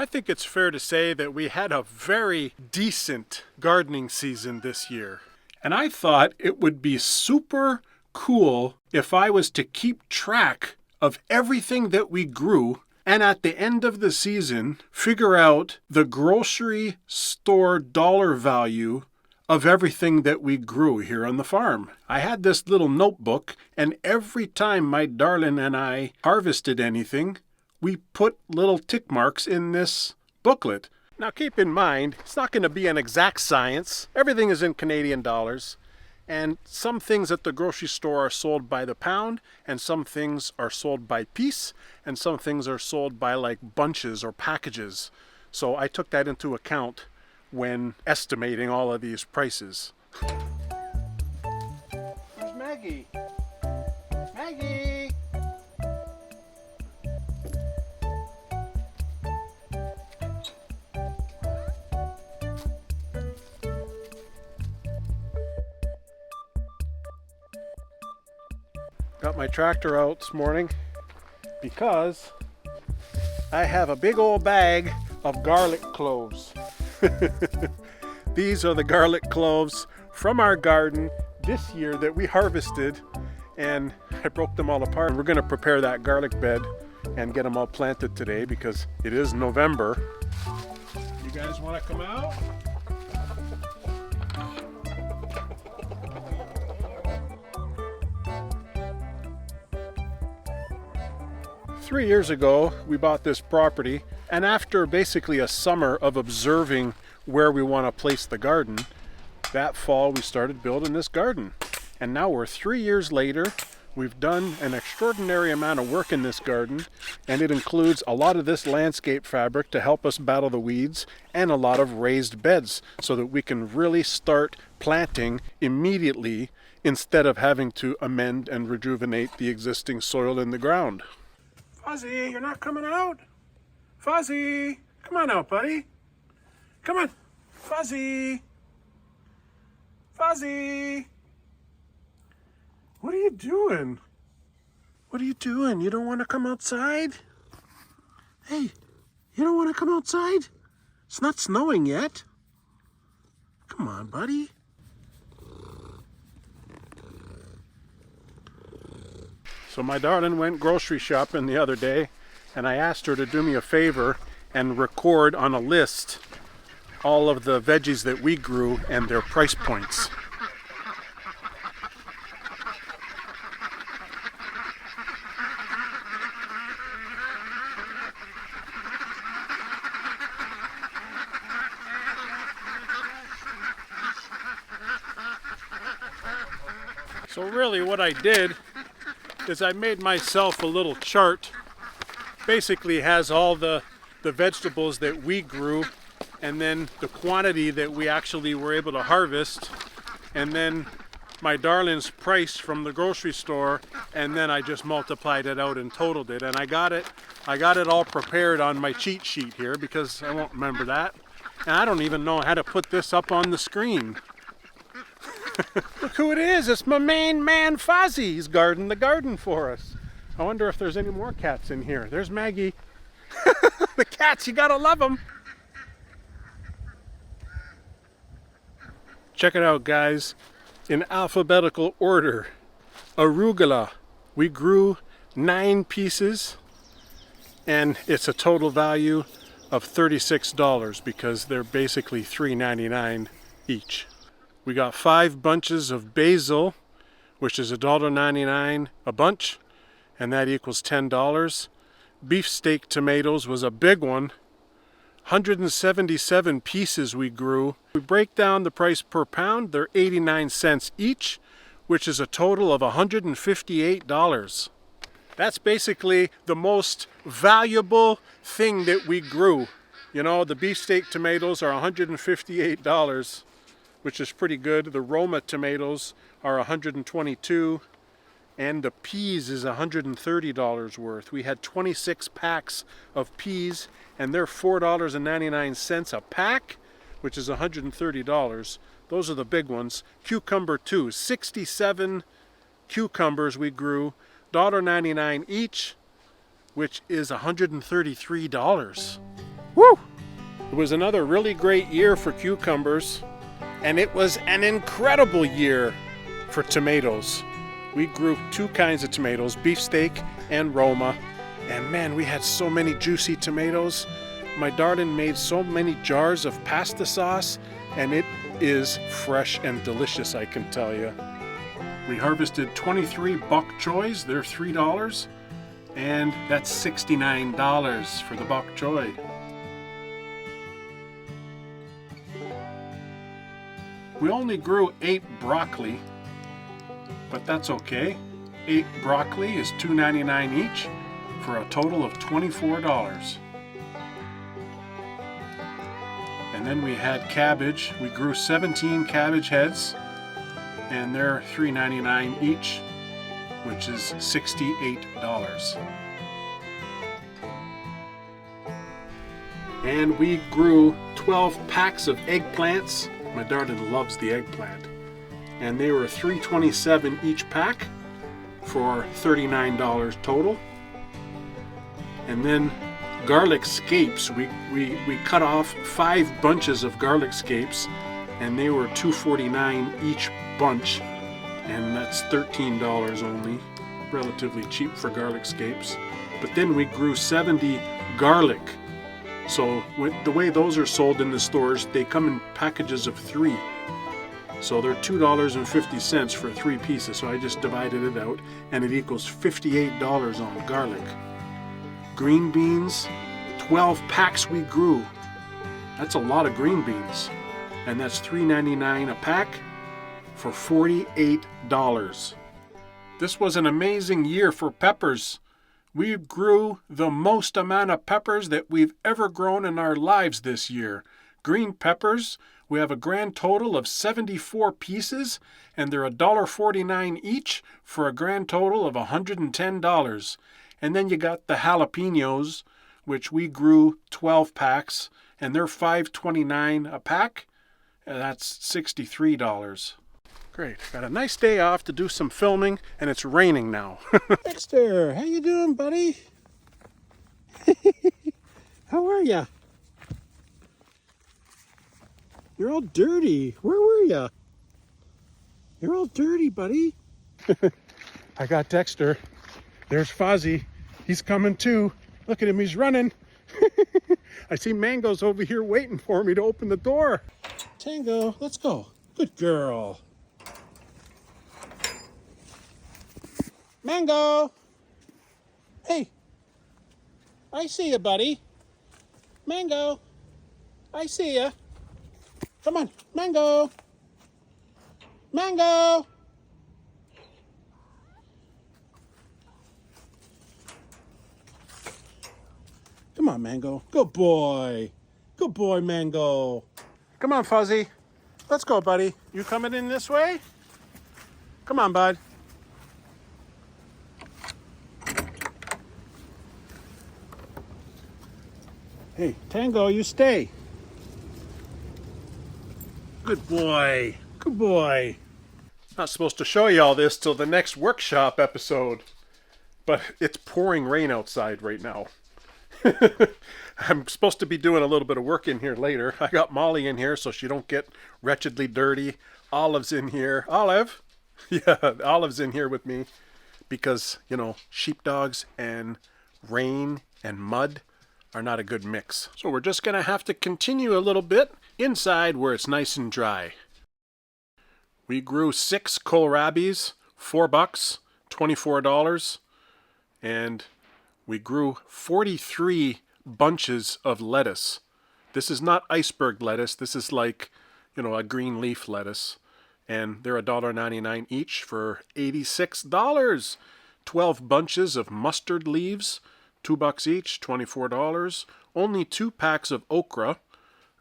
I think it's fair to say that we had a very decent gardening season this year. And I thought it would be super cool if I was to keep track of everything that we grew and at the end of the season figure out the grocery store dollar value of everything that we grew here on the farm. I had this little notebook, and every time my darling and I harvested anything, we put little tick marks in this booklet. Now keep in mind, it's not going to be an exact science. Everything is in Canadian dollars. And some things at the grocery store are sold by the pound, and some things are sold by piece, and some things are sold by like bunches or packages. So I took that into account when estimating all of these prices. Where's Maggie? Maggie! Got my tractor out this morning because I have a big old bag of garlic cloves. These are the garlic cloves from our garden this year that we harvested, and I broke them all apart. We're going to prepare that garlic bed and get them all planted today because it is November. You guys want to come out? 3 years ago, we bought this property, and after basically a summer of observing where we want to place the garden, that fall we started building this garden. And now we're 3 years later. We've done an extraordinary amount of work in this garden, and it includes a lot of this landscape fabric to help us battle the weeds and a lot of raised beds so that we can really start planting immediately instead of having to amend and rejuvenate the existing soil in the ground. Fuzzy, you're not coming out? Fuzzy, come on out, buddy. Come on. Fuzzy. Fuzzy. What are you doing? What are you doing? You don't want to come outside? Hey, you don't want to come outside? It's not snowing yet. Come on, buddy. So my darling went grocery shopping the other day, and I asked her to do me a favor and record on a list all of the veggies that we grew and their price points. So really what I did is I made myself a little chart. Basically has all the vegetables that we grew, and then the quantity that we actually were able to harvest, and then my darling's price from the grocery store, and then I just multiplied it out and totaled it. And I got it all prepared on my cheat sheet here because I won't remember that. And I don't even know how to put this up on the screen. Look who it is. It's my main man Fuzzy. He's guarding the garden for us. I wonder if there's any more cats in here. There's Maggie. The cats, you gotta love them. Check it out, guys. In alphabetical order. Arugula. We grew 9 pieces, and it's a total value of $36 because they're basically $3.99 each. We got 5 bunches of basil, which is $1.99 a bunch, and that equals $10. Beefsteak tomatoes was a big one. 177 pieces we grew. We break down the price per pound. They're 89 cents each, which is a total of $158. That's basically the most valuable thing that we grew. You know, the beefsteak tomatoes are $158. Which is pretty good. The Roma tomatoes are $122, and the peas is $130 worth. We had 26 packs of peas, and they're $4.99 a pack, which is $130. Those are the big ones. Cucumber too, 67 cucumbers we grew, $1.99 each, which is $133. Woo! It was another really great year for cucumbers, and it was an incredible year for tomatoes. We grew two kinds of tomatoes, beefsteak and Roma, and man, we had so many juicy tomatoes. My darling made so many jars of pasta sauce, and it is fresh and delicious, I can tell you. We harvested 23 bok choys, they're $3, and that's $69 for the bok choy. We only grew 8 broccoli, but that's okay. 8 broccoli is $2.99 each for a total of $24. And then we had cabbage. We grew 17 cabbage heads, and they're $3.99 each, which is $68. And we grew 12 packs of eggplants. My darling loves the eggplant. And they were $3.27 each pack for $39 total. And then garlic scapes. We cut off 5 bunches of garlic scapes, and they were $2.49 each bunch. And that's $13 only. Relatively cheap for garlic scapes. But then we grew 70 garlic. So the way those are sold in the stores, they come in packages of 3. So they're $2.50 for 3 pieces. So I just divided it out, and it equals $58 on garlic. Green beans, 12 packs we grew. That's a lot of green beans. And that's $3.99 a pack for $48. This was an amazing year for peppers. We grew the most amount of peppers that we've ever grown in our lives this year. Green peppers, we have a grand total of 74 pieces, and they're $1.49 each for a grand total of $110. And then you got the jalapenos, which we grew 12 packs, and they're $5.29 a pack, and that's $63. Great. Got a nice day off to do some filming, and it's raining now. Dexter, how you doing, buddy? How are ya? You're all dirty. Where were ya? You're all dirty, buddy. I got Dexter. There's Fozzie. He's coming too. Look at him, he's running. I see Mango's over here waiting for me to open the door. Tango, let's go. Good girl. Mango! Hey! I see you, buddy. Mango! I see ya. Come on, Mango! Mango! Come on, Mango. Good boy. Good boy, Mango. Come on, Fuzzy. Let's go, buddy. You coming in this way? Come on, bud. Hey, Tango, you stay. Good boy. Good boy. Not supposed to show you all this till the next workshop episode, but it's pouring rain outside right now. I'm supposed to be doing a little bit of work in here later. I got Molly in here so she don't get wretchedly dirty. Olive's in here. Olive? Yeah, Olive's in here with me because, you know, sheepdogs and rain and mud are not a good mix. So we're just going to have to continue a little bit inside where it's nice and dry. We grew 6 kohlrabies, $4, $24, and we grew 43 bunches of lettuce. This is not iceberg lettuce. This is like, you know, a green leaf lettuce. And they're $1.99 each for $86. 12 bunches of mustard leaves, $2 each, $24. Only 2 packs of okra,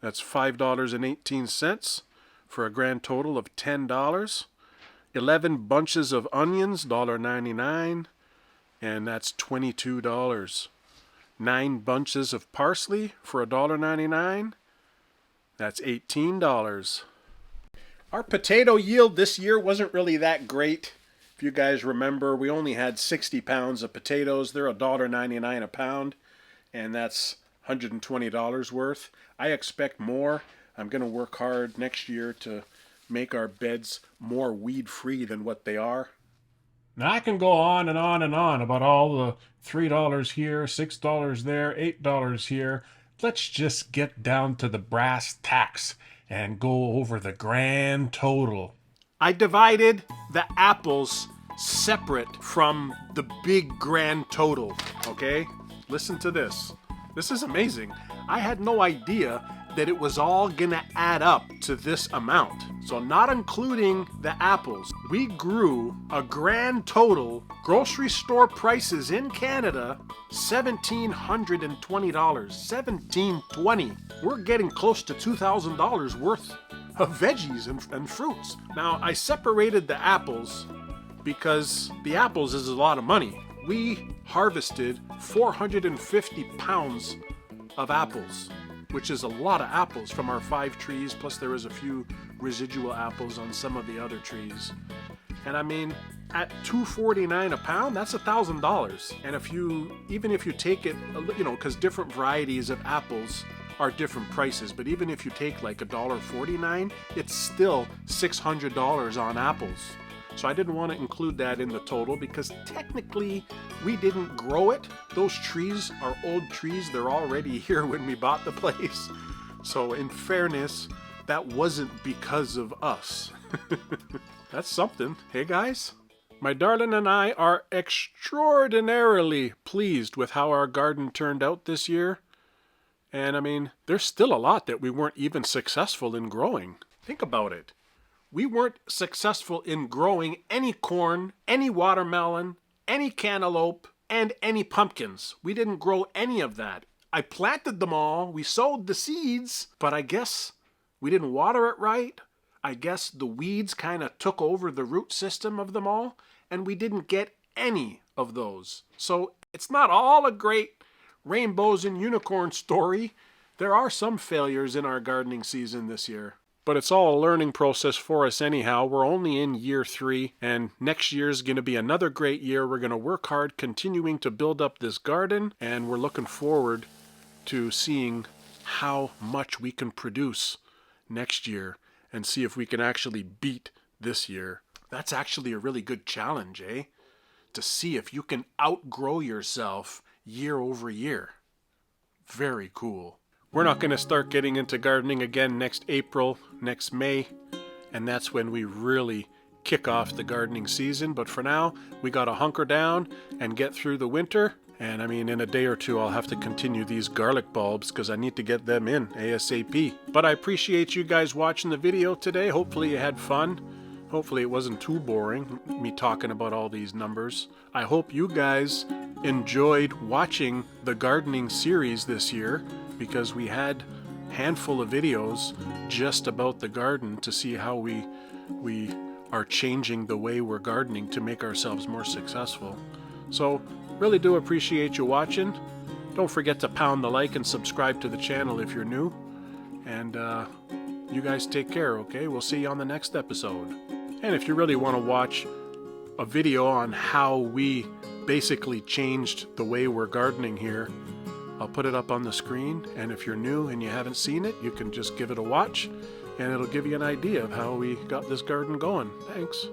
that's $5.18 for a grand total of $10. 11 bunches of onions, $1.99, and that's $22. 9 bunches of parsley for $1.99, that's $18. Our potato yield this year wasn't really that great. If you guys remember, we only had 60 pounds of potatoes. They're $1.99 a pound, and that's $120 worth. I expect more. I'm going to work hard next year to make our beds more weed-free than what they are. Now I can go on and on and on about all the $3 here, $6 there, $8 here. Let's just get down to the brass tacks and go over the grand total. I divided the apples separate from the big grand total, okay? Listen to this. This is amazing. I had no idea that it was all gonna add up to this amount. So not including the apples, we grew a grand total, grocery store prices in Canada, $1,720. $1,720. We're getting close to $2,000 worth of veggies and fruits. Now, I separated the apples because the apples is a lot of money. We harvested 450 pounds of apples, which is a lot of apples from our 5 trees, plus there was a few residual apples on some of the other trees. And I mean, at $2.49 a pound, that's $1,000. And even if you take it, you know, because different varieties of apples are different prices, but even if you take like $1.49, it's still $600 on apples. So I didn't want to include that in the total because technically we didn't grow it. Those trees are old trees. They're already here when we bought the place. So in fairness, that wasn't because of us. That's something. Hey guys, my darling and I are extraordinarily pleased with how our garden turned out this year. And I mean, there's still a lot that we weren't even successful in growing. Think about it. We weren't successful in growing any corn, any watermelon, any cantaloupe, and any pumpkins. We didn't grow any of that. I planted them all, we sowed the seeds, but I guess we didn't water it right. I guess the weeds kind of took over the root system of them all, and we didn't get any of those. So it's not all a great rainbows and unicorn story. There are some failures in our gardening season this year. But it's all a learning process for us anyhow. We're only in year 3, and next year is going to be another great year. We're going to work hard continuing to build up this garden, and we're looking forward to seeing how much we can produce next year and see if we can actually beat this year. That's actually a really good challenge, eh? To see if you can outgrow yourself year over year. Very cool. We're not going to start getting into gardening again next April, next May, and that's when we really kick off the gardening season. But for now, we got to hunker down and get through the winter. And I mean, in a day or two, I'll have to continue these garlic bulbs because I need to get them in ASAP. But I appreciate you guys watching the video today. Hopefully you had fun. Hopefully it wasn't too boring, me talking about all these numbers. I hope you guys enjoyed watching the gardening series this year, because we had a handful of videos just about the garden to see how we are changing the way we're gardening to make ourselves more successful. So really do appreciate you watching. Don't forget to pound the like and subscribe to the channel if you're new. And you guys take care, okay? We'll see you on the next episode. And if you really want to watch a video on how we basically changed the way we're gardening here, I'll put it up on the screen, and if you're new and you haven't seen it, you can just give it a watch, and it'll give you an idea of how we got this garden going. Thanks.